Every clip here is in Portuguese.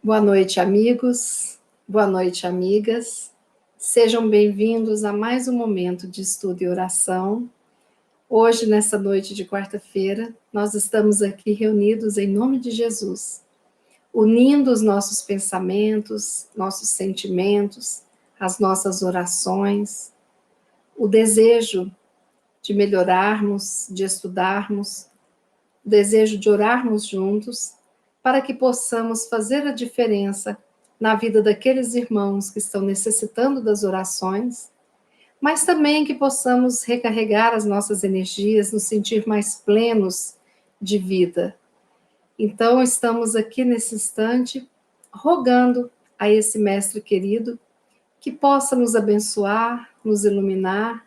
Boa noite, amigos. Boa noite, amigas. Sejam bem-vindos a mais um momento de estudo e oração. Hoje, nessa noite de quarta-feira, nós estamos aqui reunidos em nome de Jesus, unindo os nossos pensamentos, nossos sentimentos, as nossas orações, o desejo de melhorarmos, de estudarmos, o desejo de orarmos juntos, para que possamos fazer a diferença na vida daqueles irmãos que estão necessitando das orações, mas também que possamos recarregar as nossas energias, nos sentir mais plenos de vida. Então, estamos aqui nesse instante, rogando a esse Mestre querido que possa nos abençoar, nos iluminar,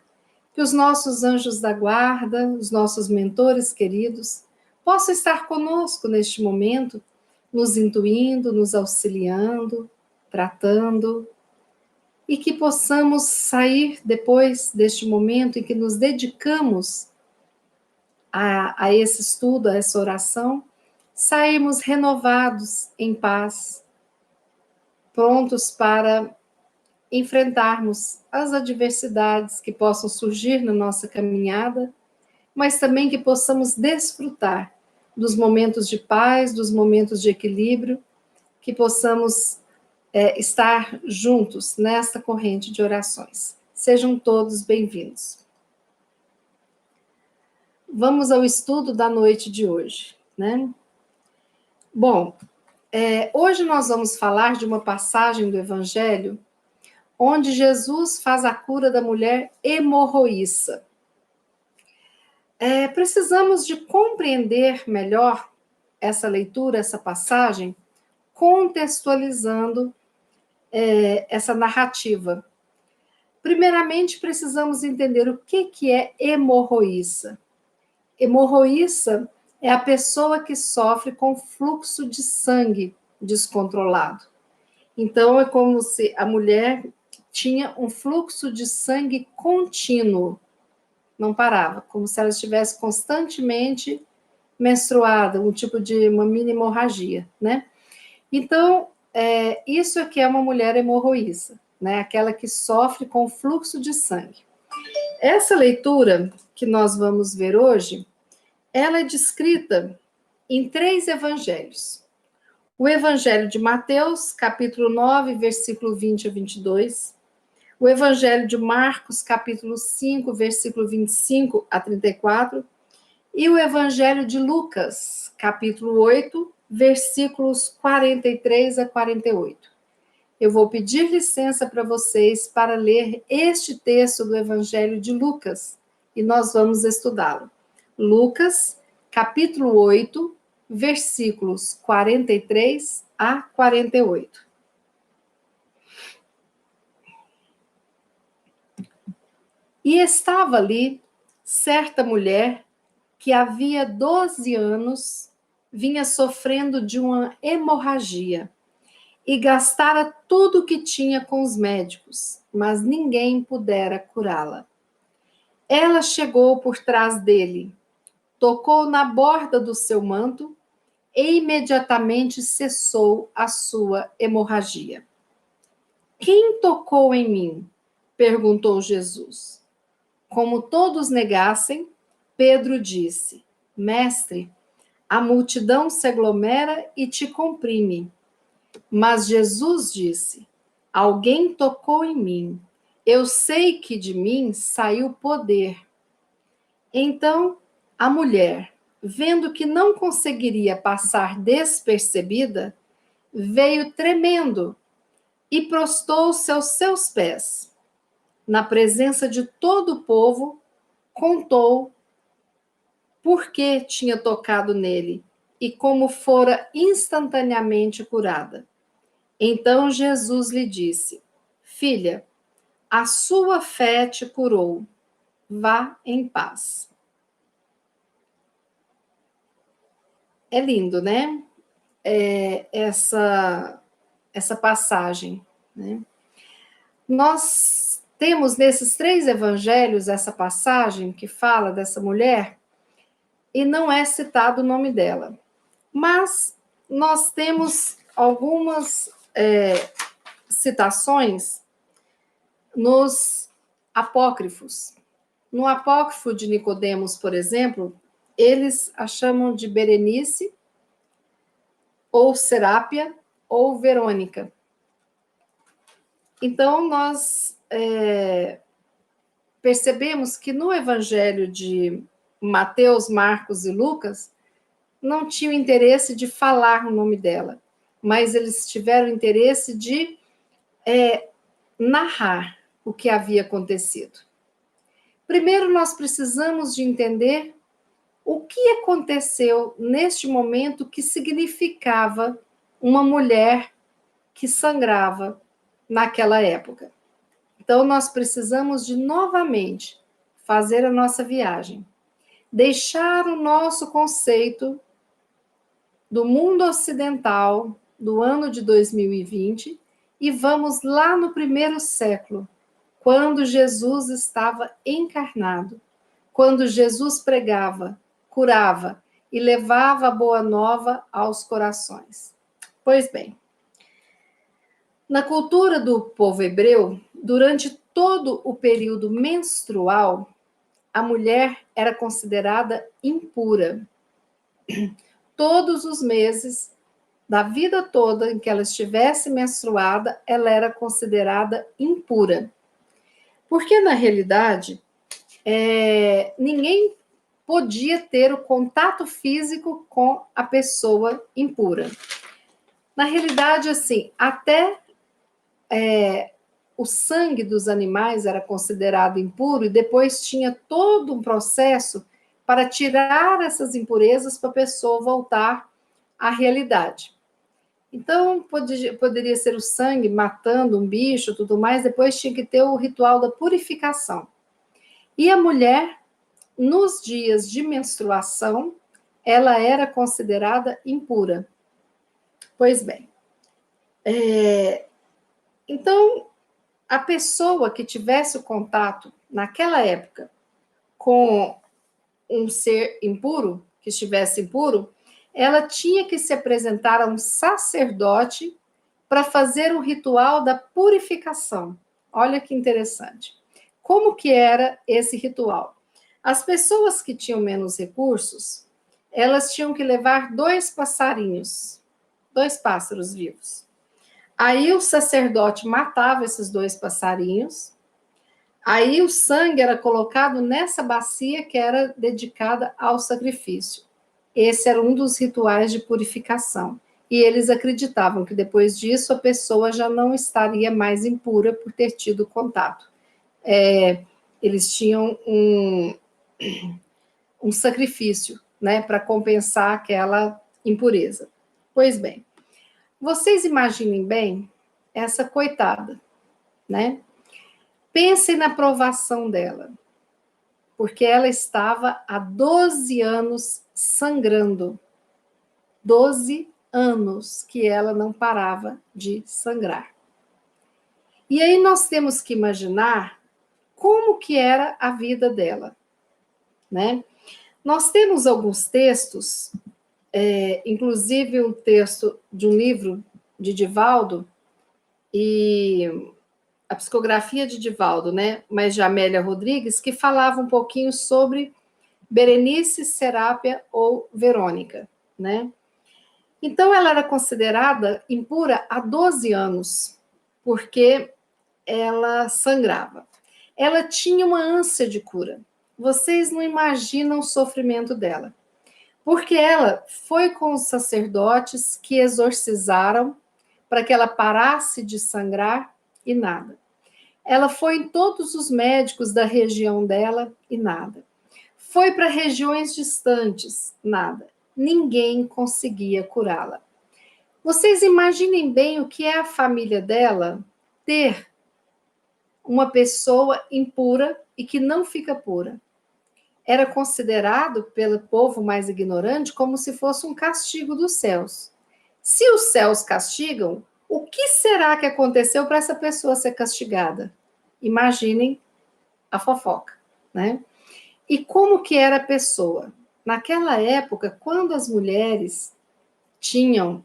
que os nossos anjos da guarda, os nossos mentores queridos, possam estar conosco neste momento, nos intuindo, nos auxiliando, tratando, e que possamos sair depois deste momento em que nos dedicamos a esse estudo, a essa oração, sairmos renovados, em paz, prontos para enfrentarmos as adversidades que possam surgir na nossa caminhada, mas também que possamos desfrutar dos momentos de paz, dos momentos de equilíbrio, que possamos estar juntos nesta corrente de orações. Sejam todos bem-vindos. Vamos ao estudo da noite de hoje, né? Bom, hoje nós vamos falar de uma passagem do Evangelho onde Jesus faz a cura da mulher hemorroíça. Precisamos de compreender melhor essa leitura, essa passagem, contextualizando essa narrativa. Primeiramente, precisamos entender o que é hemorroíça. Hemorroíça é a pessoa que sofre com fluxo de sangue descontrolado. Então, é como se a mulher tinha um fluxo de sangue contínuo, não parava, como se ela estivesse constantemente menstruada, um tipo de uma mini hemorragia, né? Então, isso é que é uma mulher hemorroíça, né? Aquela que sofre com fluxo de sangue. Essa leitura que nós vamos ver hoje, ela é descrita em 3 evangelhos. O Evangelho de Mateus, capítulo 9, versículo 20 a 22. O Evangelho de Marcos, capítulo 5, versículo 25 a 34. E o Evangelho de Lucas, capítulo 8, versículos 43 a 48. Eu vou pedir licença para vocês para ler este texto do Evangelho de Lucas e nós vamos estudá-lo. Lucas, capítulo 8, versículos 43 a 48. E estava ali certa mulher que havia 12 anos vinha sofrendo de uma hemorragia e gastara tudo o que tinha com os médicos, mas ninguém pudera curá-la. Ela chegou por trás dele, tocou na borda do seu manto e imediatamente cessou a sua hemorragia. Quem tocou em mim? Perguntou Jesus. Como todos negassem, Pedro disse: Mestre, a multidão se aglomera e te comprime. Mas Jesus disse: Alguém tocou em mim. Eu sei que de mim saiu poder. Então, a mulher, vendo que não conseguiria passar despercebida, veio tremendo e prostou-se aos seus pés. Na presença de todo o povo, contou por que tinha tocado nele e como fora instantaneamente curada. Então Jesus lhe disse: Filha, a sua fé te curou. Vá em paz. É lindo, né? Essa passagem, né? Nós temos nesses 3 evangelhos essa passagem que fala dessa mulher e não é citado o nome dela. Mas nós temos algumas citações nos apócrifos. No apócrifo de Nicodemos, por exemplo, eles a chamam de Berenice, ou Serápia, ou Verônica. Então, nós percebemos que no Evangelho de Mateus, Marcos e Lucas, não tinham interesse de falar o nome dela, mas eles tiveram interesse de narrar o que havia acontecido. Primeiro, nós precisamos de entender o que aconteceu neste momento que significava uma mulher que sangrava naquela época. Então, nós precisamos de novamente fazer a nossa viagem, deixar o nosso conceito do mundo ocidental do ano de 2020 e vamos lá no primeiro século, quando Jesus estava encarnado, quando Jesus pregava, curava e levava a boa nova aos corações. Pois bem, na cultura do povo hebreu, durante todo o período menstrual, a mulher era considerada impura. Todos os meses da vida toda em que ela estivesse menstruada, ela era considerada impura. Porque, na realidade, ninguém podia ter o contato físico com a pessoa impura. Na realidade, assim, até o sangue dos animais era considerado impuro e depois tinha todo um processo para tirar essas impurezas para a pessoa voltar à realidade. Então, poderia ser o sangue matando um bicho, tudo mais, depois tinha que ter o ritual da purificação. E a mulher, nos dias de menstruação, ela era considerada impura. Pois bem, então, a pessoa que tivesse o contato, naquela época, com um ser impuro, que estivesse impuro, ela tinha que se apresentar a um sacerdote para fazer o ritual da purificação. Olha que interessante. Como que era esse ritual? As pessoas que tinham menos recursos, elas tinham que levar 2 passarinhos, 2 pássaros vivos. Aí o sacerdote matava esses 2 passarinhos, aí o sangue era colocado nessa bacia que era dedicada ao sacrifício. Esse era um dos rituais de purificação. E eles acreditavam que depois disso a pessoa já não estaria mais impura por ter tido contato. Eles tinham um sacrifício, né, para compensar aquela impureza. Pois bem, vocês imaginem bem essa coitada, né? Pensem na provação dela, porque ela estava há 12 anos sangrando. 12 anos que ela não parava de sangrar. E aí nós temos que imaginar como que era a vida dela, né? Nós temos alguns textos, inclusive um texto de um livro de Divaldo, e a psicografia de Divaldo, né? Mas de Amélia Rodrigues, que falava um pouquinho sobre Berenice, Serápia ou Verônica, né? Então, ela era considerada impura há 12 anos, porque ela sangrava. Ela tinha uma ânsia de cura. Vocês não imaginam o sofrimento dela. Porque ela foi com os sacerdotes que exorcizaram para que ela parasse de sangrar e nada. Ela foi em todos os médicos da região dela e nada. Foi para regiões distantes, nada. Ninguém conseguia curá-la. Vocês imaginem bem o que é a família dela ter uma pessoa impura e que não fica pura. Era considerado pelo povo mais ignorante como se fosse um castigo dos céus. Se os céus castigam, o que será que aconteceu para essa pessoa ser castigada? Imaginem a fofoca, né? E como que era a pessoa? Naquela época, quando as mulheres tinham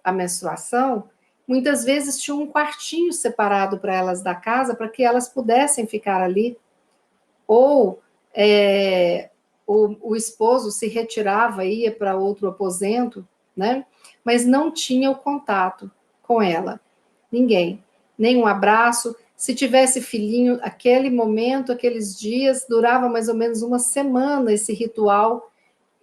a menstruação, muitas vezes tinha um quartinho separado para elas da casa, para que elas pudessem ficar ali, ou o esposo se retirava, ia para outro aposento, né? Mas não tinha o contato com ela, ninguém, nem um abraço. Se tivesse filhinho, aquele momento, aqueles dias, durava mais ou menos uma semana esse ritual,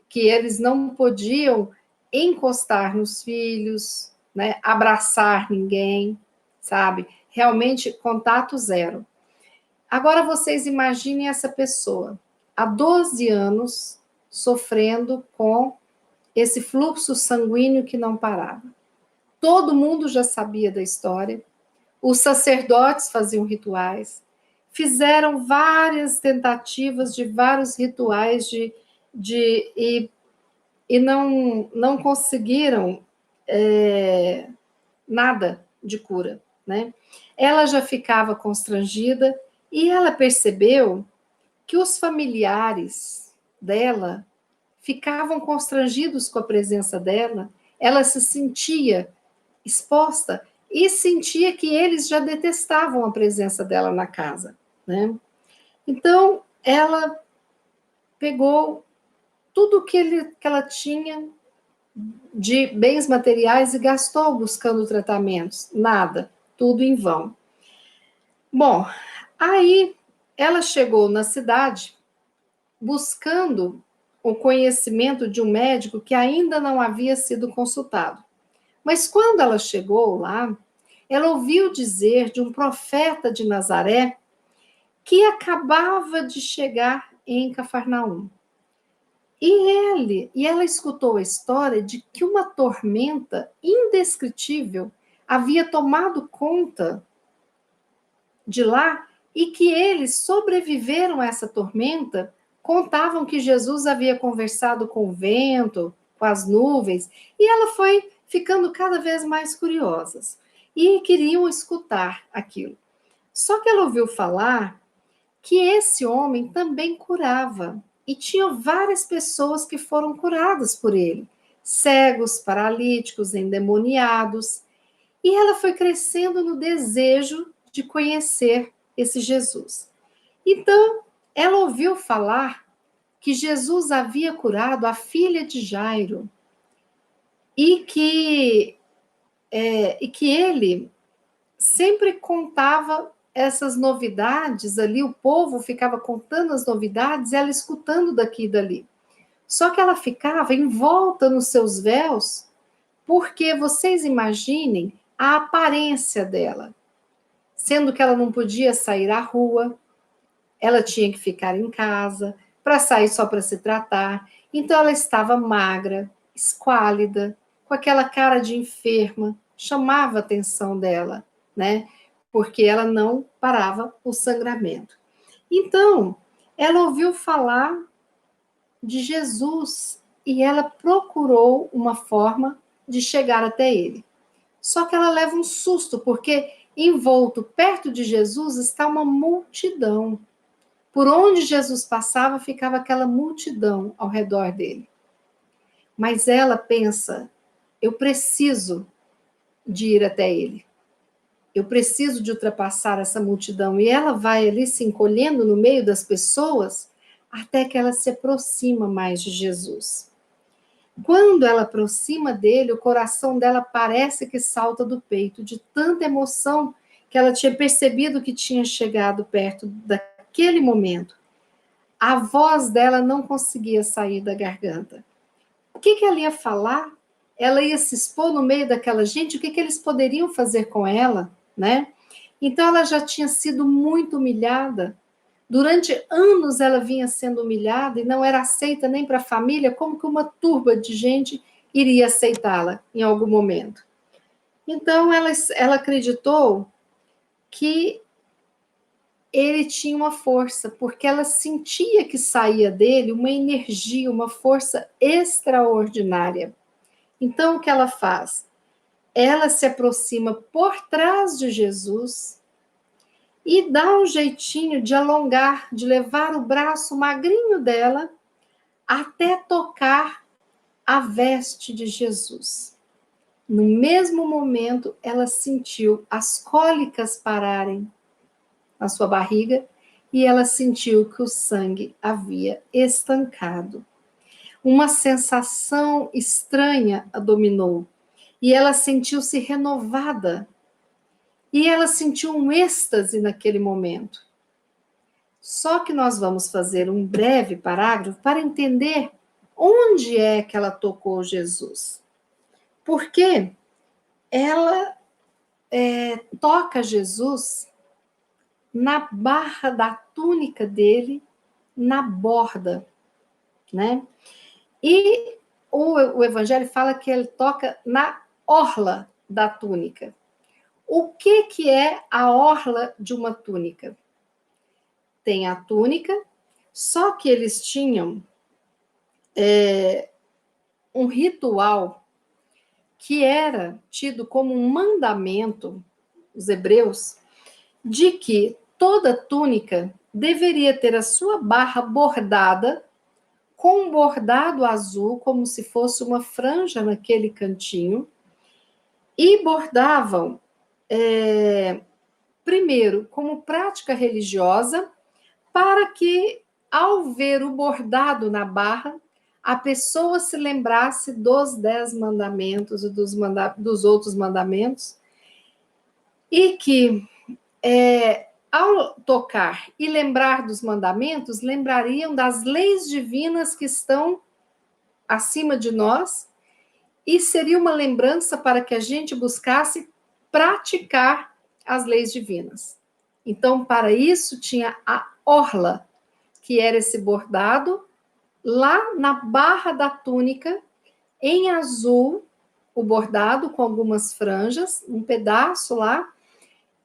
que eles não podiam encostar nos filhos, né? Abraçar ninguém, sabe? Realmente, contato zero. Agora vocês imaginem essa pessoa, há 12 anos, sofrendo com esse fluxo sanguíneo que não parava. Todo mundo já sabia da história, os sacerdotes faziam rituais, fizeram várias tentativas de vários rituais e não conseguiram nada de cura, né? Ela já ficava constrangida e ela percebeu que os familiares dela ficavam constrangidos com a presença dela, ela se sentia exposta e sentia que eles já detestavam a presença dela na casa, né? Então, ela pegou tudo que ela tinha de bens materiais e gastou buscando tratamentos. Nada, tudo em vão. Bom, aí ela chegou na cidade buscando o conhecimento de um médico que ainda não havia sido consultado. Mas quando ela chegou lá, ela ouviu dizer de um profeta de Nazaré que acabava de chegar em Cafarnaum. E ela escutou a história de que uma tormenta indescritível havia tomado conta de lá e que eles sobreviveram a essa tormenta. Contavam que Jesus havia conversado com o vento, com as nuvens, e ela foi ficando cada vez mais curiosa e queriam escutar aquilo. Só que ela ouviu falar que esse homem também curava, e tinha várias pessoas que foram curadas por ele, cegos, paralíticos, endemoniados, e ela foi crescendo no desejo de conhecer esse Jesus. Então, ela ouviu falar que Jesus havia curado a filha de Jairo e que ele sempre contava essas novidades ali, o povo ficava contando as novidades, ela escutando daqui e dali. Só que ela ficava envolta nos seus véus, porque vocês imaginem a aparência dela, sendo que ela não podia sair à rua, ela tinha que ficar em casa, para sair só para se tratar. Então ela estava magra, esquálida, com aquela cara de enferma, chamava a atenção dela, né? Porque ela não parava o sangramento. Então, ela ouviu falar de Jesus e ela procurou uma forma de chegar até ele. Só que ela leva um susto, porque envolto perto de Jesus está uma multidão. Por onde Jesus passava, ficava aquela multidão ao redor dele. Mas ela pensa: eu preciso de ir até ele. Eu preciso de ultrapassar essa multidão. E ela vai ali se encolhendo no meio das pessoas até que ela se aproxima mais de Jesus. Quando ela aproxima dele, o coração dela parece que salta do peito, de tanta emoção que ela tinha percebido que tinha chegado perto daquele momento. A voz dela não conseguia sair da garganta. O que ela ia falar? Ela ia se expor no meio daquela gente? O que eles poderiam fazer com ela, né? Então ela já tinha sido muito humilhada. Durante anos ela vinha sendo humilhada e não era aceita nem para a família. Como que uma turba de gente iria aceitá-la em algum momento? Então ela acreditou que ele tinha uma força, porque ela sentia que saía dele uma energia, uma força extraordinária. Então, o que ela faz? Ela se aproxima por trás de Jesus e dá um jeitinho de alongar, de levar o braço magrinho dela até tocar a veste de Jesus. No mesmo momento, ela sentiu as cólicas pararem na sua barriga e ela sentiu que o sangue havia estancado. Uma sensação estranha a dominou e ela sentiu-se renovada. E ela sentiu um êxtase naquele momento. Só que nós vamos fazer um breve parágrafo para entender onde é que ela tocou Jesus. Porque ela toca Jesus na barra da túnica dele, na borda, né? E o Evangelho fala que ele toca na orla da túnica. O que é a orla de uma túnica? Tem a túnica, só que eles tinham um ritual que era tido como um mandamento, os hebreus, de que toda túnica deveria ter a sua barra bordada com um bordado azul, como se fosse uma franja naquele cantinho, e bordavam, primeiro, como prática religiosa, para que, ao ver o bordado na barra, a pessoa se lembrasse dos 10 mandamentos e dos outros mandamentos, e que, ao tocar e lembrar dos mandamentos, lembrariam das leis divinas que estão acima de nós, e seria uma lembrança para que a gente buscasse praticar as leis divinas. Então, para isso, tinha a orla, que era esse bordado, lá na barra da túnica, em azul, o bordado com algumas franjas, um pedaço lá,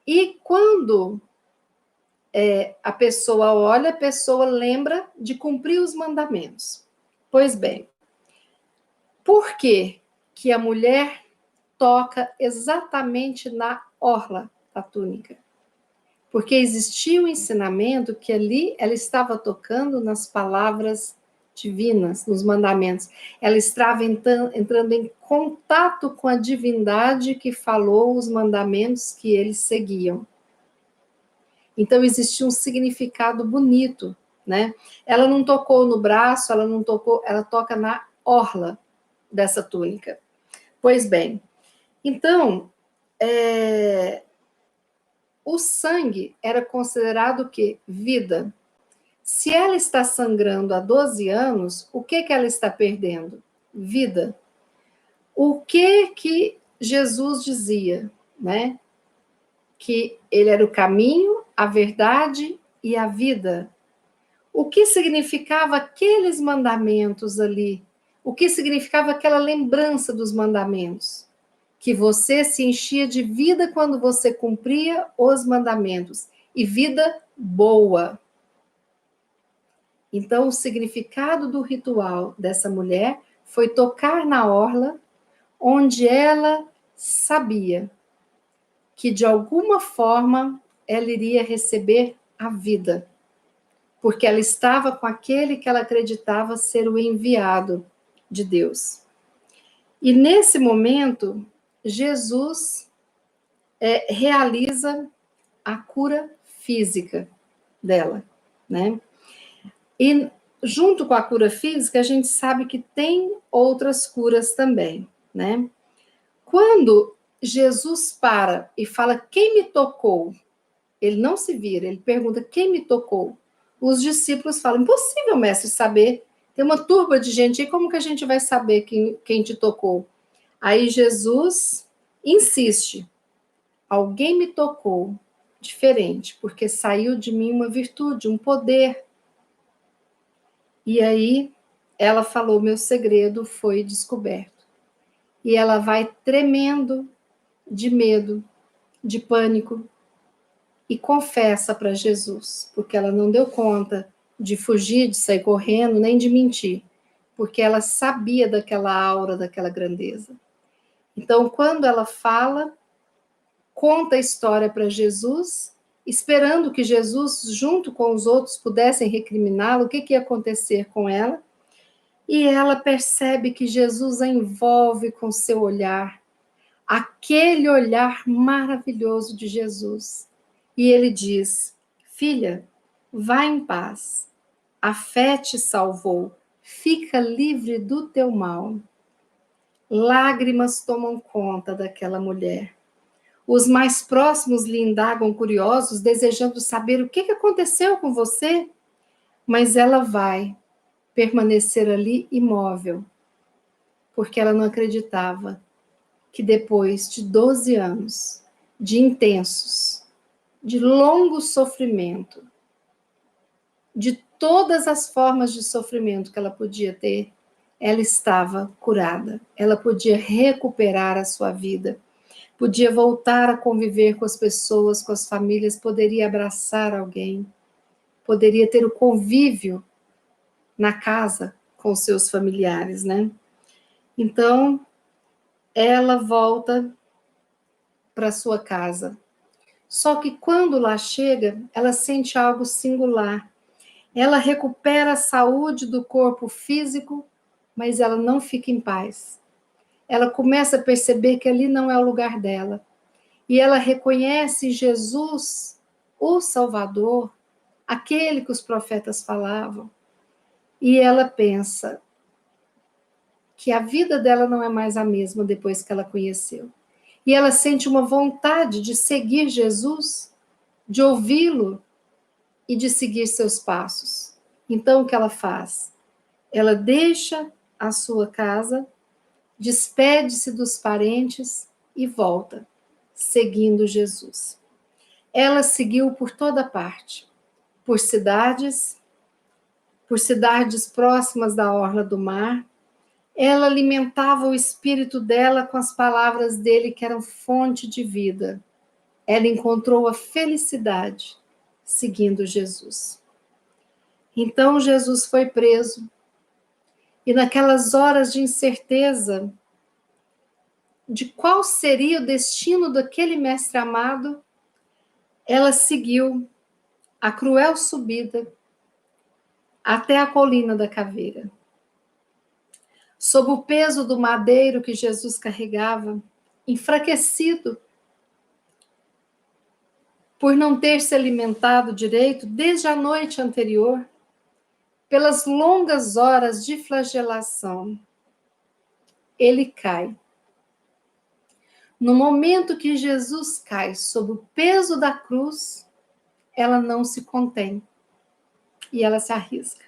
e quando a pessoa olha, a pessoa lembra de cumprir os mandamentos. Pois bem, por que que a mulher toca exatamente na orla da túnica? Porque existia um ensinamento que ali ela estava tocando nas palavras divinas, nos mandamentos. Ela estava entrando em contato com a divindade que falou os mandamentos que eles seguiam. Então existia um significado bonito, né? Ela não tocou no braço, ela não tocou, ela toca na orla dessa túnica. Pois bem, então, o sangue era considerado o quê? Vida. Se ela está sangrando há 12 anos, o que ela está perdendo? Vida. O que Jesus dizia, né? Que ele era o caminho, a verdade e a vida. O que significava aqueles mandamentos ali? O que significava aquela lembrança dos mandamentos? Que você se enchia de vida quando você cumpria os mandamentos, e vida boa. Então, o significado do ritual dessa mulher foi tocar na orla, onde ela sabia que, de alguma forma, ela iria receber a vida, porque ela estava com aquele que ela acreditava ser o enviado de Deus. E, nesse momento, Jesus realiza a cura física dela, né? E junto com a cura física, a gente sabe que tem outras curas também, né? Quando Jesus para e fala, quem me tocou? Ele não se vira, ele pergunta, quem me tocou? Os discípulos falam, impossível, mestre, saber. Tem uma turba de gente aí, como que a gente vai saber quem te tocou? Aí Jesus insiste, alguém me tocou diferente, porque saiu de mim uma virtude, um poder. E aí ela falou, meu segredo foi descoberto. E ela vai tremendo de medo, de pânico, e confessa para Jesus, porque ela não deu conta de fugir, de sair correndo, nem de mentir, porque ela sabia daquela aura, daquela grandeza. Então, quando ela fala, conta a história para Jesus, esperando que Jesus, junto com os outros, pudessem recriminá-la, o que ia acontecer com ela, e ela percebe que Jesus a envolve com seu olhar, aquele olhar maravilhoso de Jesus. E ele diz: filha, vá em paz, a fé te salvou, fica livre do teu mal. Lágrimas tomam conta daquela mulher. Os mais próximos lhe indagam curiosos, desejando saber o que aconteceu com você, mas ela vai permanecer ali imóvel, porque ela não acreditava que depois de 12 anos de intensos, de longo sofrimento, de todas as formas de sofrimento que ela podia ter, ela estava curada, ela podia recuperar a sua vida, podia voltar a conviver com as pessoas, com as famílias, poderia abraçar alguém, poderia ter o convívio na casa com seus familiares, né? Então, ela volta para sua casa. Só que quando lá chega, ela sente algo singular. Ela recupera a saúde do corpo físico, mas ela não fica em paz. Ela começa a perceber que ali não é o lugar dela. E ela reconhece Jesus, o Salvador, aquele que os profetas falavam. E ela pensa que a vida dela não é mais a mesma depois que ela conheceu. E ela sente uma vontade de seguir Jesus, de ouvi-lo e de seguir seus passos. Então, o que ela faz? Ela deixa a sua casa, despede-se dos parentes e volta, seguindo Jesus. Ela seguiu por toda parte, por cidades próximas da orla do mar. Ela alimentava o espírito dela com as palavras dele, que eram fonte de vida. Ela encontrou a felicidade seguindo Jesus. Então Jesus foi preso, e naquelas horas de incerteza de qual seria o destino daquele mestre amado, ela seguiu a cruel subida até a colina da caveira. Sob o peso do madeiro que Jesus carregava, enfraquecido por não ter se alimentado direito desde a noite anterior, pelas longas horas de flagelação, ele cai. No momento que Jesus cai sob o peso da cruz, ela não se contém e ela se arrisca.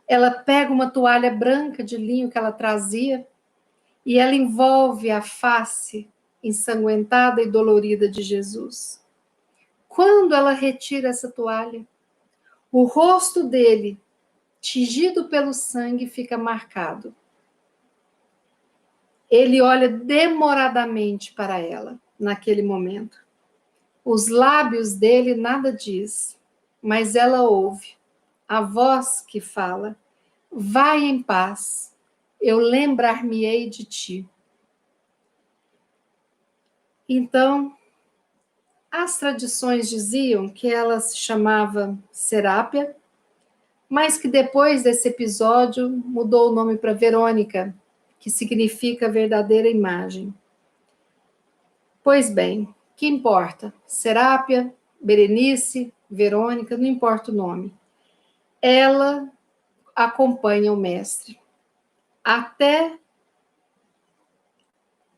Ela pega uma toalha branca de linho que ela trazia e ela envolve a face ensanguentada e dolorida de Jesus. Quando ela retira essa toalha, o rosto dele, tingido pelo sangue, fica marcado. Ele olha demoradamente para ela naquele momento. Os lábios dele nada diz, mas ela ouve a voz que fala: vai em paz, eu lembrar-me-ei de ti. Então, as tradições diziam que ela se chamava Serápia, mas que depois desse episódio mudou o nome para Verônica, que significa verdadeira imagem. Pois bem, que importa? Serápia, Berenice, Verônica, não importa o nome. Ela acompanha o mestre até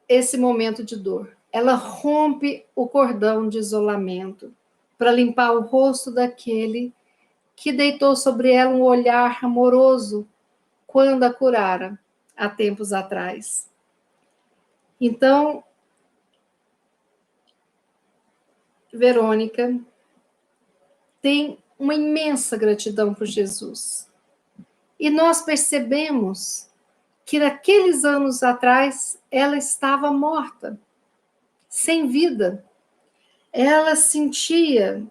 esse momento de dor. Ela rompe o cordão de isolamento para limpar o rosto daquele que deitou sobre ela um olhar amoroso quando a curara há tempos atrás. Então, Verônica tem uma imensa gratidão por Jesus. E nós percebemos que naqueles anos atrás ela estava morta, sem vida. Ela sentia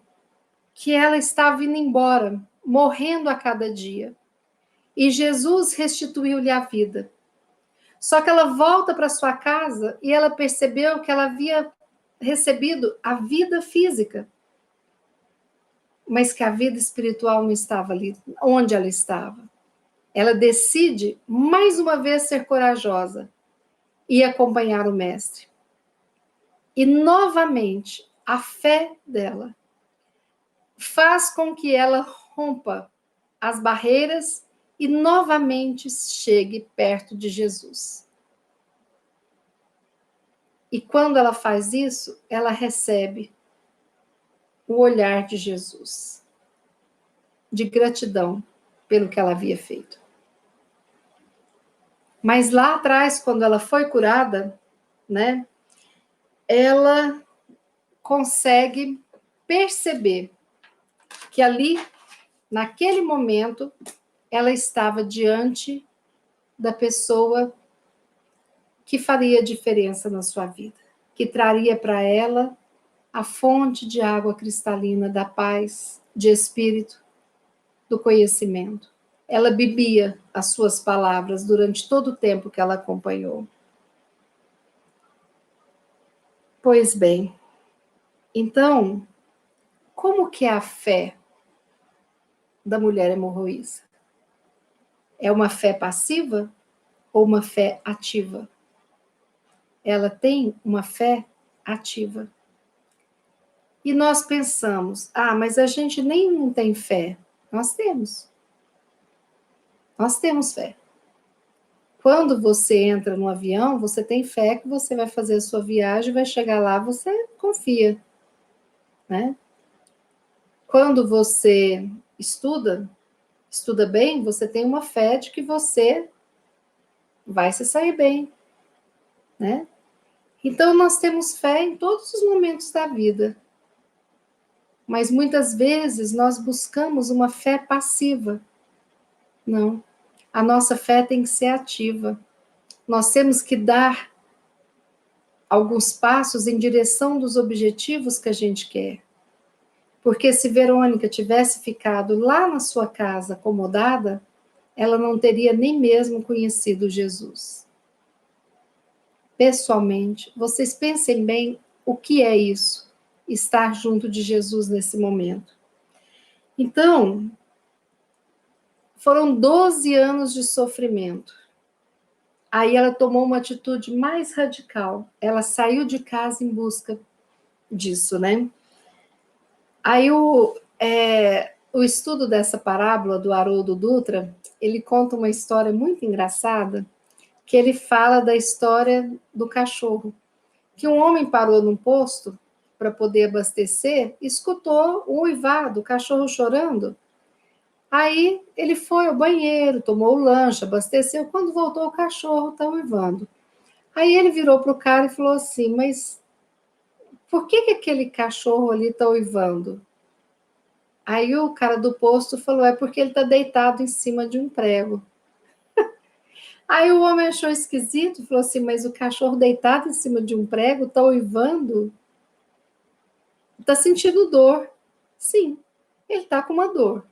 que ela estava indo embora, morrendo a cada dia. E Jesus restituiu-lhe a vida. Só que ela volta para sua casa e ela percebeu que ela havia recebido a vida física, mas que a vida espiritual não estava ali onde ela estava. Ela decide mais uma vez ser corajosa e acompanhar o mestre. E novamente, a fé dela faz com que ela rompa as barreiras e novamente chegue perto de Jesus. E quando ela faz isso, ela recebe o olhar de Jesus, de gratidão pelo que ela havia feito. Mas lá atrás, quando ela foi curada, né, ela consegue perceber que ali, naquele momento, ela estava diante da pessoa que faria diferença na sua vida, que traria para ela a fonte de água cristalina da paz, de espírito, do conhecimento. Ela bebia as suas palavras durante todo o tempo que ela acompanhou. Pois bem, então, como que é a fé da mulher hemorroísa? É uma fé passiva ou uma fé ativa? Ela tem uma fé ativa. E nós pensamos, mas a gente nem não tem fé. Nós temos. Nós temos fé. Quando você entra no avião, você tem fé que você vai fazer a sua viagem, vai chegar lá, você confia, né? Quando você estuda bem, você tem uma fé de que você vai se sair bem, né? Então, nós temos fé em todos os momentos da vida. Mas muitas vezes nós buscamos uma fé passiva. Não. A nossa fé tem que ser ativa. Nós temos que dar alguns passos em direção dos objetivos que a gente quer. Porque se Verônica tivesse ficado lá na sua casa acomodada, ela não teria nem mesmo conhecido Jesus. Pessoalmente, vocês pensem bem o que é isso, estar junto de Jesus nesse momento. Então, foram 12 anos de sofrimento. Aí ela tomou uma atitude mais radical. Ela saiu de casa em busca disso, né? Aí o estudo dessa parábola do Haroldo Dutra, ele conta uma história muito engraçada, que ele fala da história do cachorro. Que um homem parou num posto para poder abastecer, escutou o uivar do cachorro chorando. Aí ele foi ao banheiro, tomou o lanche, abasteceu. Quando voltou, o cachorro está uivando. Aí ele virou para o cara e falou assim: mas por que aquele cachorro ali está uivando? Aí o cara do posto falou: é porque ele está deitado em cima de um prego. Aí o homem achou esquisito e falou assim: mas o cachorro deitado em cima de um prego está uivando? Está sentindo dor. Sim, ele está com uma dor.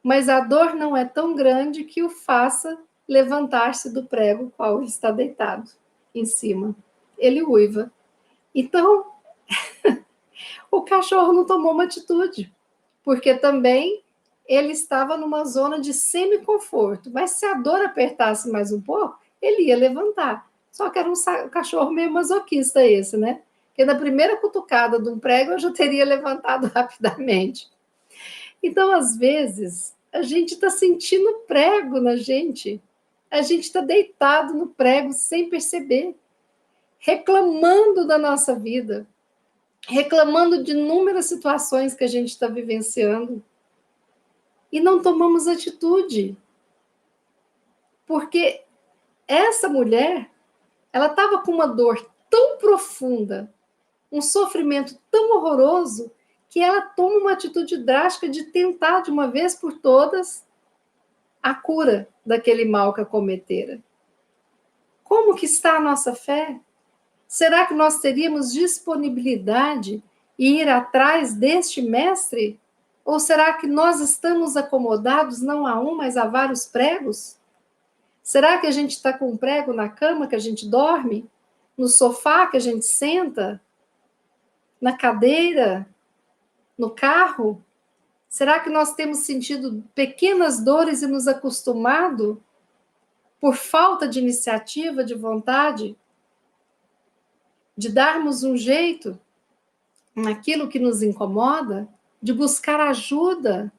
Mas a dor não é tão grande que o faça levantar-se do prego qual ele está deitado em cima. Ele uiva. Então, o cachorro não tomou uma atitude, porque também ele estava numa zona de semi-conforto. Mas se a dor apertasse mais um pouco, ele ia levantar. Só que era um cachorro meio masoquista esse, né? Porque na primeira cutucada de um prego eu já teria levantado rapidamente. Então, às vezes, a gente está sentindo prego na gente. A gente está deitado no prego sem perceber, reclamando da nossa vida, reclamando de inúmeras situações que a gente está vivenciando. E não tomamos atitude. Porque essa mulher, ela estava com uma dor tão profunda, um sofrimento tão horroroso, que ela toma uma atitude drástica de tentar, de uma vez por todas, a cura daquele mal que a cometera. Como que está a nossa fé? Será que nós teríamos disponibilidade em ir atrás deste mestre? Ou será que nós estamos acomodados não a um, mas a vários pregos? Será que a gente está com um prego na cama que a gente dorme? No sofá que a gente senta? Na cadeira? No carro? Será que nós temos sentido pequenas dores e nos acostumado por falta de iniciativa, de vontade, de darmos um jeito naquilo que nos incomoda, de buscar ajuda,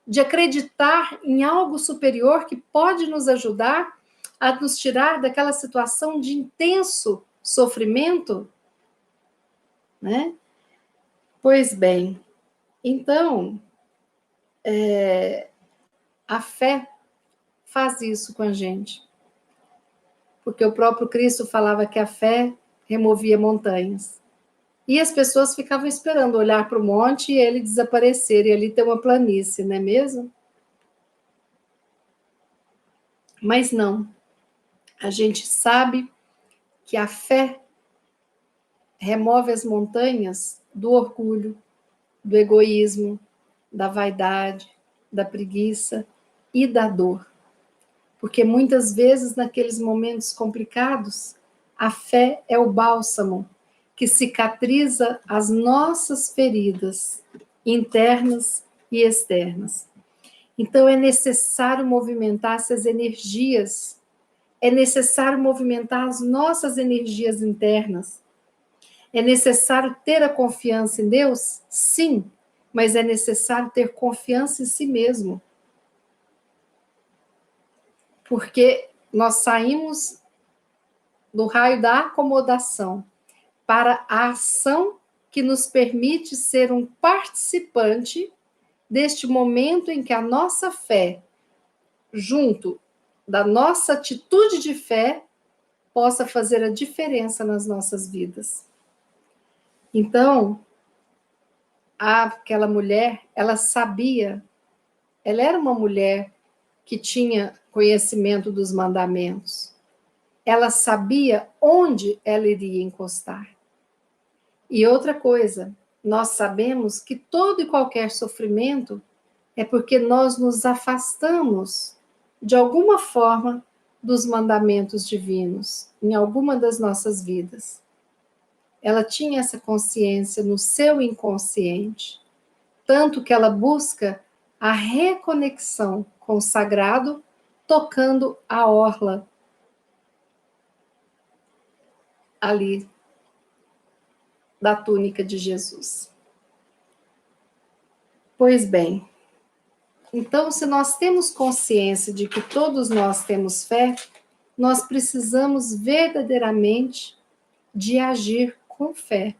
de acreditar em algo superior que pode nos ajudar a nos tirar daquela situação de intenso sofrimento, né? Pois bem, então, a fé faz isso com a gente. Porque o próprio Cristo falava que a fé removia montanhas. E as pessoas ficavam esperando olhar para o monte e ele desaparecer, e ali ter uma planície, não é mesmo? Mas não. A gente sabe que a fé remove as montanhas do orgulho, do egoísmo, da vaidade, da preguiça e da dor. Porque muitas vezes, naqueles momentos complicados, a fé é o bálsamo que cicatriza as nossas feridas internas e externas. Então, é necessário movimentar essas energias, é necessário movimentar as nossas energias internas. É necessário ter a confiança em Deus? Sim, mas é necessário ter confiança em si mesmo. Porque nós saímos do raio da acomodação para a ação que nos permite ser um participante deste momento em que a nossa fé, junto da nossa atitude de fé, possa fazer a diferença nas nossas vidas. Então, aquela mulher, ela sabia, ela era uma mulher que tinha conhecimento dos mandamentos. Ela sabia onde ela iria encostar. E outra coisa, nós sabemos que todo e qualquer sofrimento é porque nós nos afastamos, de alguma forma, dos mandamentos divinos, em alguma das nossas vidas. Ela tinha essa consciência no seu inconsciente, tanto que ela busca a reconexão com o sagrado, tocando a orla ali da túnica de Jesus. Pois bem, então, se nós temos consciência de que todos nós temos fé, nós precisamos verdadeiramente de agir com fé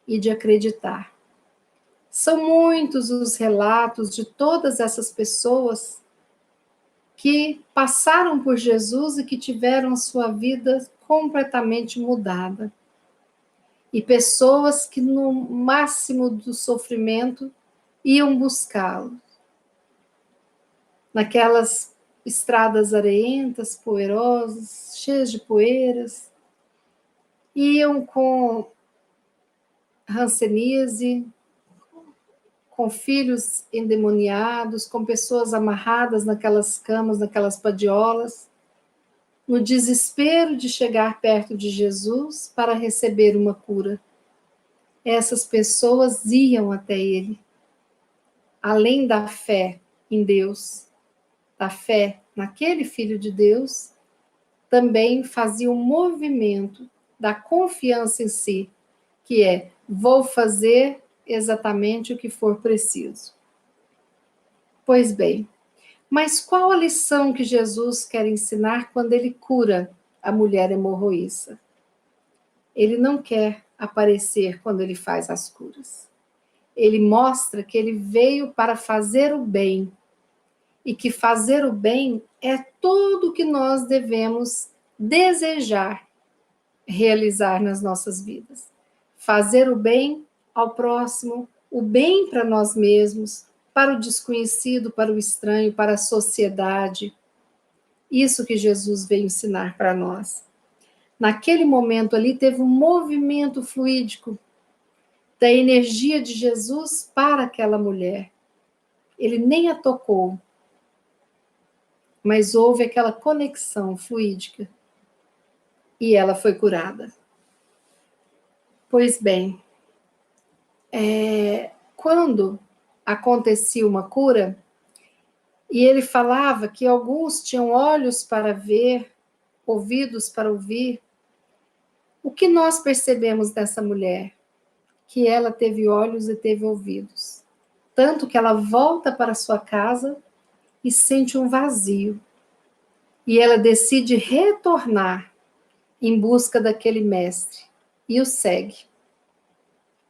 e de acreditar. São muitos os relatos de todas essas pessoas que passaram por Jesus e que tiveram sua vida completamente mudada. E pessoas que, no máximo do sofrimento, iam buscá-lo. Naquelas estradas areentas, poeirosas, cheias de poeiras, iam com hanseníase, com filhos endemoniados, com pessoas amarradas naquelas camas, naquelas padiolas, no desespero de chegar perto de Jesus para receber uma cura. Essas pessoas iam até ele, além da fé em Deus, da fé naquele Filho de Deus, também fazia um movimento da confiança em si, que é, vou fazer exatamente o que for preciso. Pois bem, mas qual a lição que Jesus quer ensinar quando ele cura a mulher hemorroíça? Ele não quer aparecer quando ele faz as curas. Ele mostra que ele veio para fazer o bem, e que fazer o bem é tudo o que nós devemos desejar realizar nas nossas vidas. Fazer o bem ao próximo, o bem para nós mesmos, para o desconhecido, para o estranho, para a sociedade. Isso que Jesus veio ensinar para nós. Naquele momento ali teve um movimento fluídico da energia de Jesus para aquela mulher. Ele nem a tocou, mas houve aquela conexão fluídica e ela foi curada. Pois bem, quando acontecia uma cura, e ele falava que alguns tinham olhos para ver, ouvidos para ouvir, O que nós percebemos dessa mulher? Que ela teve olhos e teve ouvidos. Tanto que ela volta para sua casa e sente um vazio. E ela decide retornar em busca daquele mestre e o segue.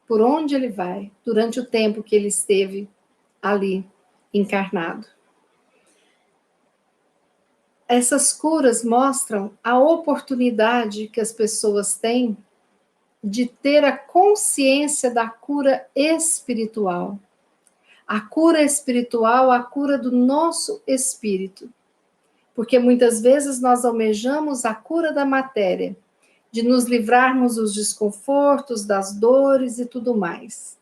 Por onde ele vai, durante o tempo que ele esteve ali, encarnado. Essas curas mostram a oportunidade que as pessoas têm de ter a consciência da cura espiritual. A cura espiritual, a cura do nosso espírito. Porque muitas vezes nós almejamos a cura da matéria, de nos livrarmos dos desconfortos, das dores e tudo mais,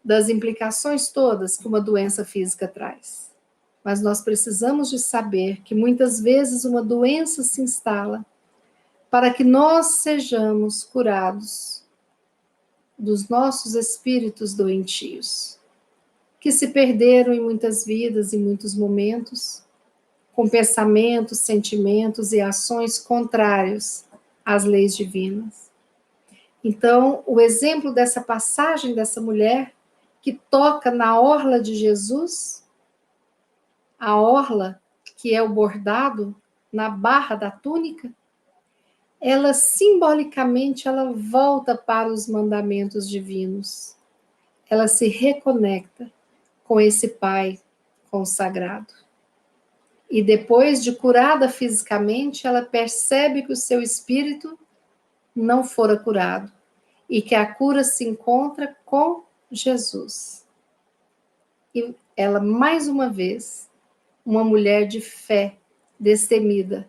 das implicações todas que uma doença física traz. Mas nós precisamos de saber que muitas vezes uma doença se instala para que nós sejamos curados dos nossos espíritos doentios, que se perderam em muitas vidas, em muitos momentos, com pensamentos, sentimentos e ações contrários às leis divinas. Então, o exemplo dessa passagem dessa mulher que toca na orla de Jesus, a orla que é o bordado na barra da túnica, ela simbolicamente ela volta para os mandamentos divinos. Ela se reconecta com esse Pai consagrado. E depois de curada fisicamente, ela percebe que o seu espírito não fora curado e que a cura se encontra com Jesus. E ela, mais uma vez, uma mulher de fé destemida,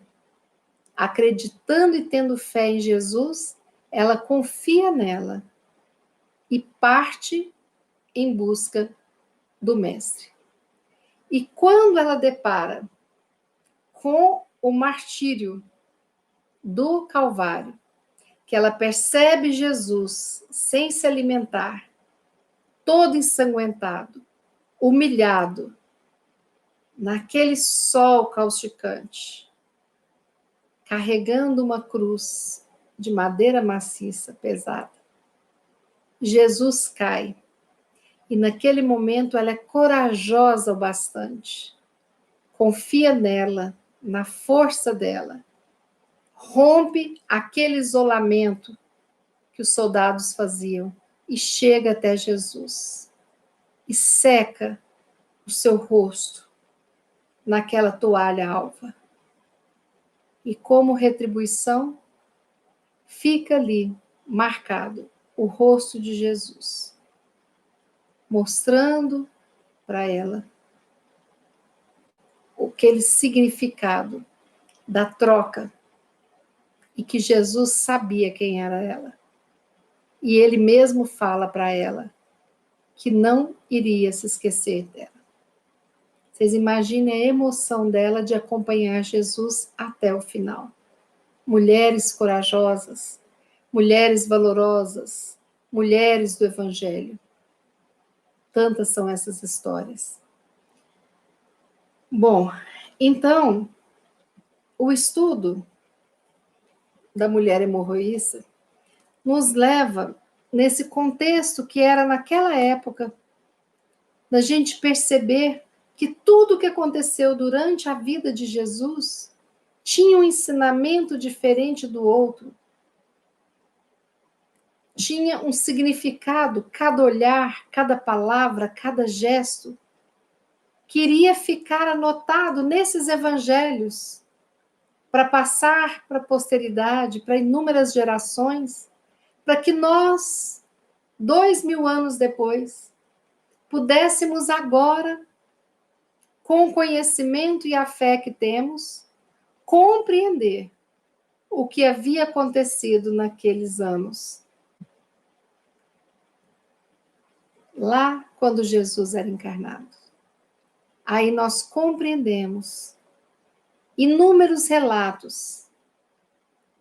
acreditando e tendo fé em Jesus, ela confia nela e parte em busca do Mestre. E quando ela depara com o martírio do Calvário, que ela percebe Jesus sem se alimentar, todo ensanguentado, humilhado, naquele sol causticante, carregando uma cruz de madeira maciça, pesada. Jesus cai. E naquele momento ela é corajosa o bastante. Confia nela, na força dela. Rompe aquele isolamento que os soldados faziam e chega até Jesus. E seca o seu rosto naquela toalha alva. E como retribuição, fica ali marcado o rosto de Jesus, mostrando para ela aquele significado da troca e que Jesus sabia quem era ela. E ele mesmo fala para ela que não iria se esquecer dela. Vocês imaginem a emoção dela de acompanhar Jesus até o final. Mulheres corajosas, mulheres valorosas, mulheres do Evangelho. Tantas são essas histórias. Bom, então, o estudo da mulher hemorroísta nos leva nesse contexto que era naquela época, da gente perceber que tudo que aconteceu durante a vida de Jesus tinha um ensinamento diferente do outro, tinha um significado, cada olhar, cada palavra, cada gesto, que iria ficar anotado nesses evangelhos, para passar para a posteridade, para inúmeras gerações, para que nós, 2000 anos depois, pudéssemos agora, com o conhecimento e a fé que temos, compreender o que havia acontecido naqueles anos. Lá, quando Jesus era encarnado. Aí nós compreendemos inúmeros relatos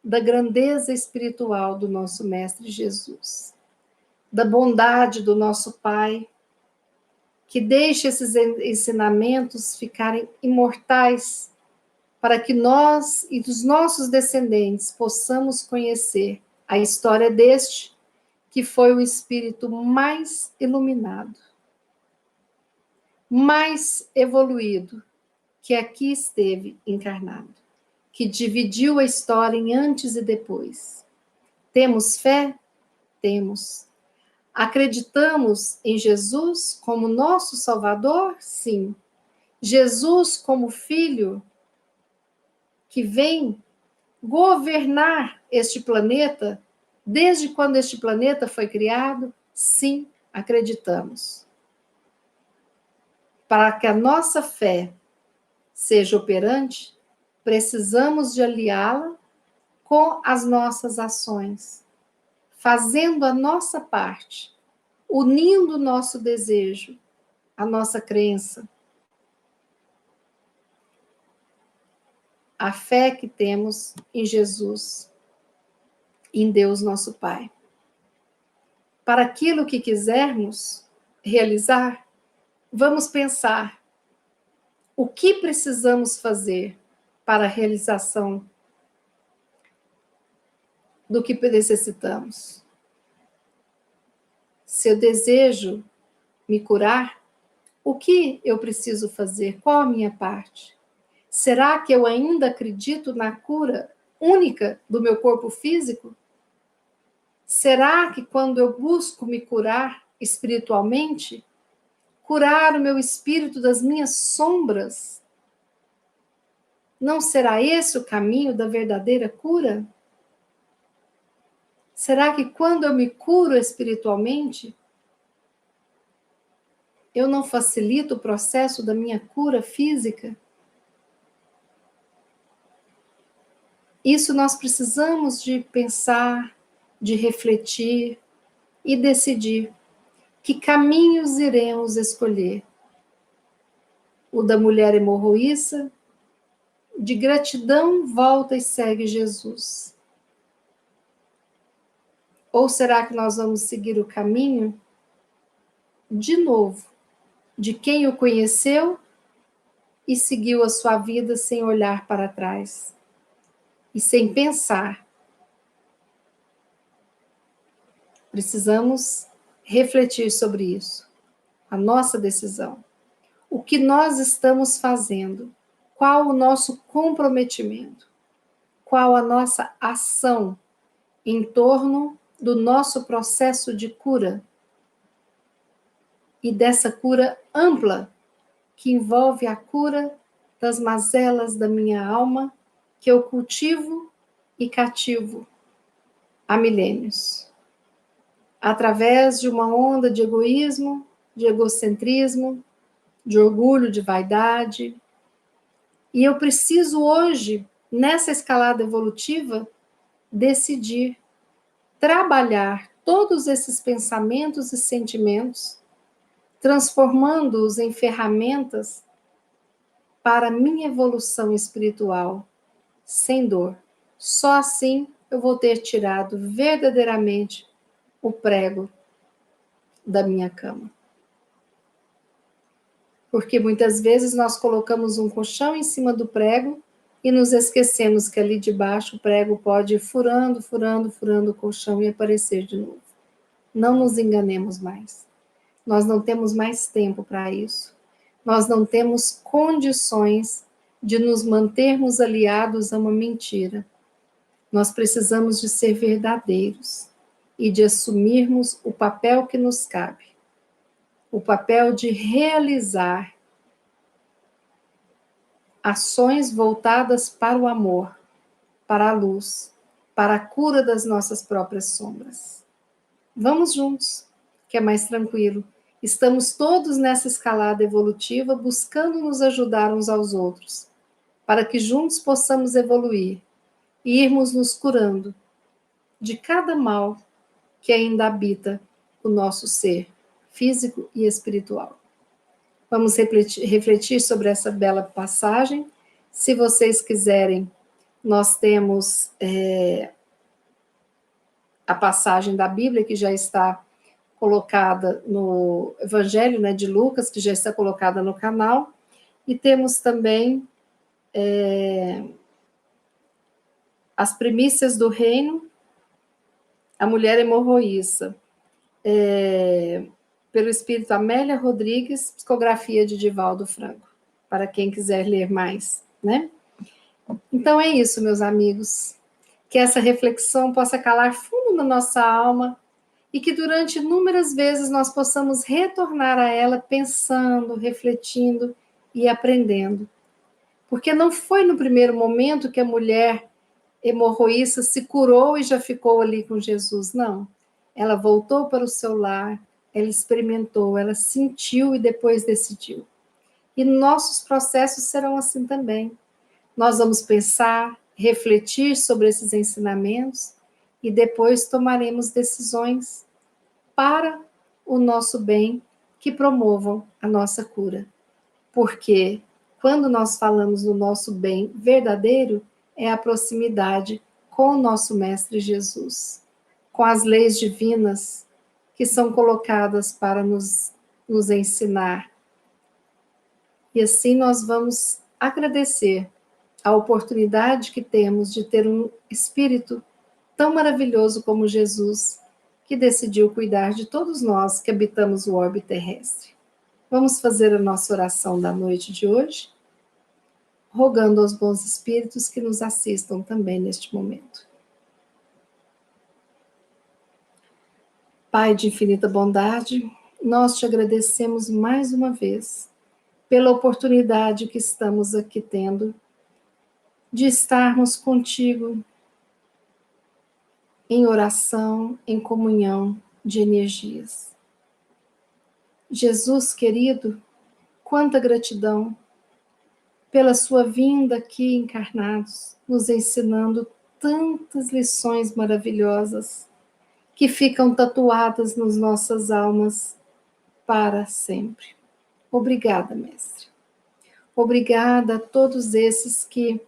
da grandeza espiritual do nosso Mestre Jesus, da bondade do nosso Pai, que deixa esses ensinamentos ficarem imortais para que nós e dos nossos descendentes possamos conhecer a história deste, que foi o espírito mais iluminado, mais evoluído, que aqui esteve encarnado, que dividiu a história em antes e depois. Temos fé? Temos. Acreditamos em Jesus como nosso Salvador? Sim. Jesus como Filho que vem governar este planeta desde quando este planeta foi criado? Sim, acreditamos. Para que a nossa fé seja operante, precisamos de aliá-la com as nossas ações, fazendo a nossa parte, unindo o nosso desejo, a nossa crença, a fé que temos em Jesus, em Deus nosso Pai. Para aquilo que quisermos realizar, vamos pensar o que precisamos fazer para a realização do que necessitamos. Se eu desejo me curar, o que eu preciso fazer? Qual a minha parte? Será que eu ainda acredito na cura única do meu corpo físico? Será que quando eu busco me curar espiritualmente, curar o meu espírito das minhas sombras, não será esse o caminho da verdadeira cura? Será que quando eu me curo espiritualmente, eu não facilito o processo da minha cura física? Isso nós precisamos de pensar, de refletir e decidir que caminhos iremos escolher. O da mulher hemorroíça, de gratidão, volta e segue Jesus. Ou será que nós vamos seguir o caminho, de novo, de quem o conheceu e seguiu a sua vida sem olhar para trás e sem pensar? Precisamos refletir sobre isso, a nossa decisão. O que nós estamos fazendo? Qual o nosso comprometimento? Qual a nossa ação em torno do nosso processo de cura? E dessa cura ampla, que envolve a cura das mazelas da minha alma, que eu cultivo e cativo há milênios. Através de uma onda de egoísmo, de egocentrismo, de orgulho, de vaidade. E eu preciso hoje, nessa escalada evolutiva, decidir trabalhar todos esses pensamentos e sentimentos, transformando-os em ferramentas para a minha evolução espiritual, sem dor. Só assim eu vou ter tirado verdadeiramente o prego da minha cama. Porque muitas vezes nós colocamos um colchão em cima do prego e nos esquecemos que ali de baixo o prego pode ir furando, furando, furando o colchão e aparecer de novo. Não nos enganemos mais. Nós não temos mais tempo para isso. Nós não temos condições de nos mantermos aliados a uma mentira. Nós precisamos de ser verdadeiros e de assumirmos o papel que nos cabe. O papel de realizar ações voltadas para o amor, para a luz, para a cura das nossas próprias sombras. Vamos juntos, que é mais tranquilo. Estamos todos nessa escalada evolutiva buscando nos ajudar uns aos outros, para que juntos possamos evoluir e irmos nos curando de cada mal que ainda habita o nosso ser físico e espiritual. Vamos refletir sobre essa bela passagem. Se vocês quiserem, nós temos a passagem da Bíblia que já está colocada no Evangelho, né, de Lucas, que já está colocada no canal, e temos também As Primícias do Reino, A Mulher Hemorroíça, pelo espírito Amélia Rodrigues, psicografia de Divaldo Franco, para quem quiser ler mais, né? Então é isso, meus amigos, que essa reflexão possa calar fundo na nossa alma e que durante inúmeras vezes nós possamos retornar a ela pensando, refletindo e aprendendo. Porque não foi no primeiro momento que a mulher hemorroíça se curou e já ficou ali com Jesus, não. Ela voltou para o seu lar, ela experimentou, ela sentiu e depois decidiu. E nossos processos serão assim também. Nós vamos pensar, refletir sobre esses ensinamentos e depois tomaremos decisões para o nosso bem que promovam a nossa cura. Porque quando nós falamos do nosso bem verdadeiro, é a proximidade com o nosso Mestre Jesus, com as leis divinas que são colocadas para nos ensinar. E assim nós vamos agradecer a oportunidade que temos de ter um Espírito tão maravilhoso como Jesus, que decidiu cuidar de todos nós que habitamos o orbe terrestre. Vamos fazer a nossa oração da noite de hoje, rogando aos bons espíritos que nos assistam também neste momento. Pai de infinita bondade, nós te agradecemos mais uma vez pela oportunidade que estamos aqui tendo de estarmos contigo em oração, em comunhão de energias. Jesus querido, quanta gratidão pela sua vinda aqui encarnados, nos ensinando tantas lições maravilhosas que ficam tatuadas nas nossas almas para sempre. Obrigada, mestre. Obrigada a todos esses que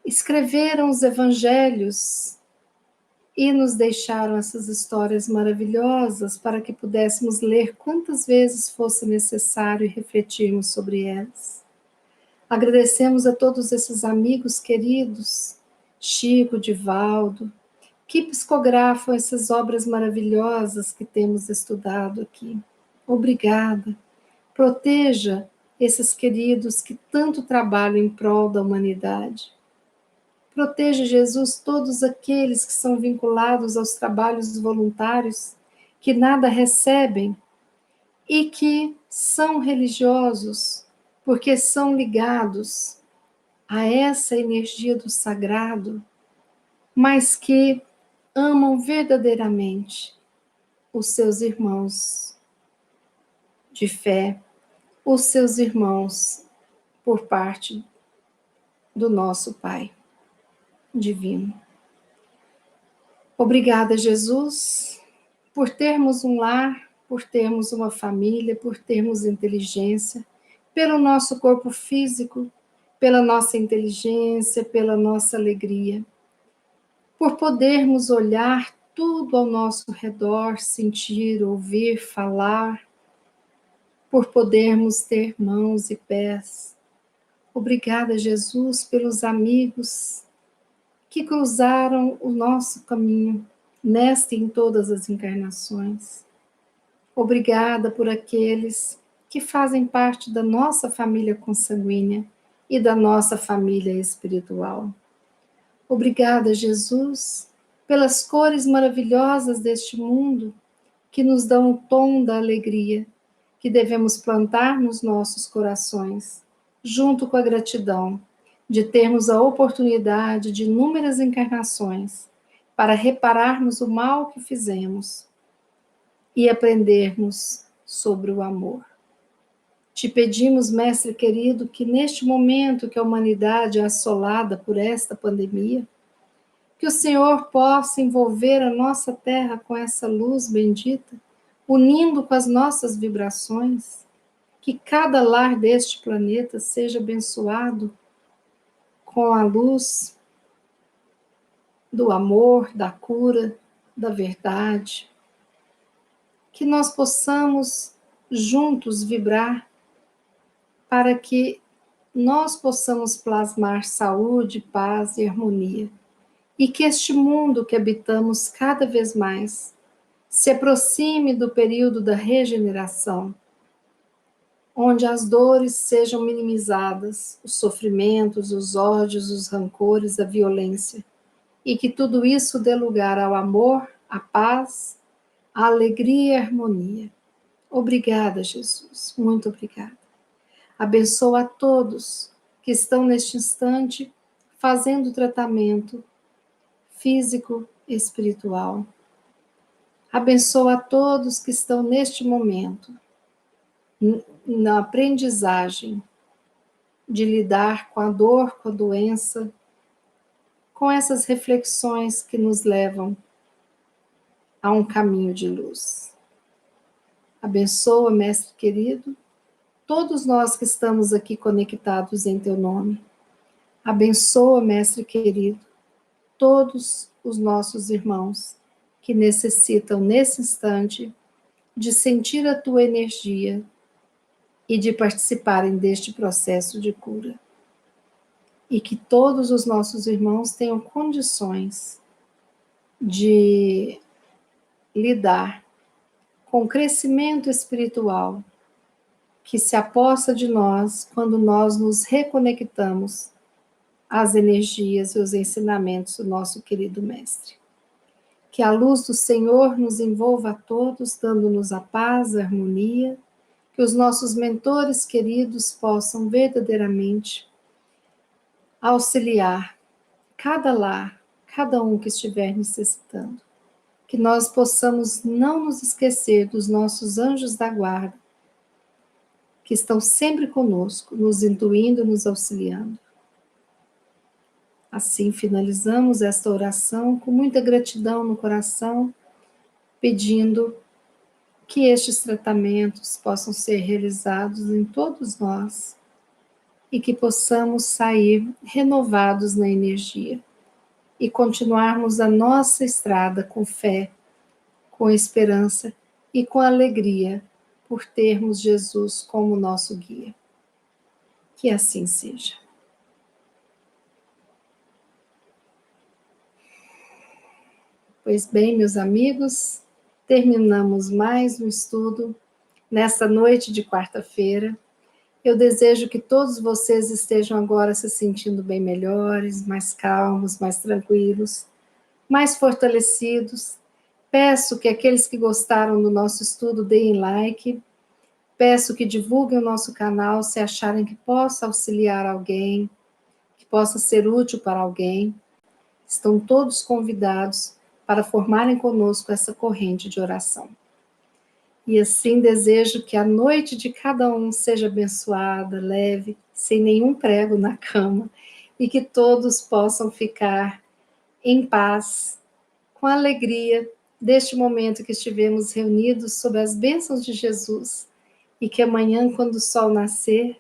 escreveram os evangelhos e nos deixaram essas histórias maravilhosas para que pudéssemos ler quantas vezes fosse necessário e refletirmos sobre elas. Agradecemos a todos esses amigos queridos, Chico, Divaldo, que psicografam essas obras maravilhosas que temos estudado aqui. Obrigada. Proteja esses queridos que tanto trabalham em prol da humanidade. Proteja, Jesus, todos aqueles que são vinculados aos trabalhos voluntários, que nada recebem e que são religiosos, porque são ligados a essa energia do sagrado, mas que amam verdadeiramente os seus irmãos de fé, os seus irmãos por parte do nosso Pai divino. Obrigada, Jesus, por termos um lar, por termos uma família, por termos inteligência, pelo nosso corpo físico, pela nossa inteligência, pela nossa alegria, por podermos olhar tudo ao nosso redor, sentir, ouvir, falar, por podermos ter mãos e pés. Obrigada, Jesus, pelos amigos que cruzaram o nosso caminho, nesta e em todas as encarnações. Obrigada por aqueles que fazem parte da nossa família consanguínea e da nossa família espiritual. Obrigada, Jesus, pelas cores maravilhosas deste mundo que nos dão o tom da alegria que devemos plantar nos nossos corações, junto com a gratidão de termos a oportunidade de inúmeras encarnações para repararmos o mal que fizemos e aprendermos sobre o amor. Te pedimos, Mestre querido, que neste momento que a humanidade é assolada por esta pandemia, que o Senhor possa envolver a nossa terra com essa luz bendita, unindo com as nossas vibrações, que cada lar deste planeta seja abençoado com a luz do amor, da cura, da verdade, que nós possamos juntos vibrar para que nós possamos plasmar saúde, paz e harmonia, e que este mundo que habitamos cada vez mais se aproxime do período da regeneração, onde as dores sejam minimizadas, os sofrimentos, os ódios, os rancores, a violência, e que tudo isso dê lugar ao amor, à paz, à alegria e à harmonia. Obrigada, Jesus, muito obrigada. Abençoa a todos que estão neste instante fazendo tratamento físico e espiritual. Abençoa a todos que estão neste momento na aprendizagem de lidar com a dor, com a doença, com essas reflexões que nos levam a um caminho de luz. Abençoa, Mestre querido, todos nós que estamos aqui conectados em Teu nome. Abençoa, Mestre querido, todos os nossos irmãos que necessitam, nesse instante, de sentir a Tua energia e de participarem deste processo de cura. E que todos os nossos irmãos tenham condições de lidar com o crescimento espiritual que se aposta de nós quando nós nos reconectamos às energias e os ensinamentos do nosso querido Mestre. Que a luz do Senhor nos envolva a todos, dando-nos a paz, a harmonia, que os nossos mentores queridos possam verdadeiramente auxiliar cada lar, cada um que estiver necessitando. Que nós possamos não nos esquecer dos nossos anjos da guarda, que estão sempre conosco, nos intuindo, nos auxiliando. Assim finalizamos esta oração com muita gratidão no coração, pedindo que estes tratamentos possam ser realizados em todos nós e que possamos sair renovados na energia e continuarmos a nossa estrada com fé, com esperança e com alegria por termos Jesus como nosso guia. Que assim seja. Pois bem, meus amigos, terminamos mais um estudo nesta noite de quarta-feira. Eu desejo que todos vocês estejam agora se sentindo bem melhores, mais calmos, mais tranquilos, mais fortalecidos. Peço que aqueles que gostaram do nosso estudo deem like. Peço que divulguem o nosso canal se acharem que possa auxiliar alguém, que possa ser útil para alguém. Estão todos convidados para formarem conosco essa corrente de oração. E assim desejo que a noite de cada um seja abençoada, leve, sem nenhum prego na cama, e que todos possam ficar em paz, com alegria, deste momento que estivemos reunidos sob as bênçãos de Jesus, e que amanhã, quando o sol nascer,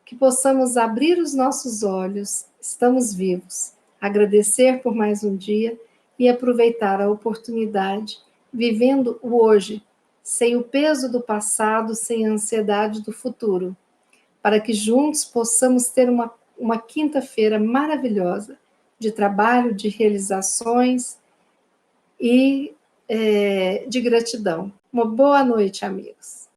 que possamos abrir os nossos olhos, estamos vivos, agradecer por mais um dia e aproveitar a oportunidade, vivendo o hoje, sem o peso do passado, sem a ansiedade do futuro, para que juntos possamos ter uma quinta-feira maravilhosa de trabalho, de realizações e de gratidão. Uma boa noite, amigos.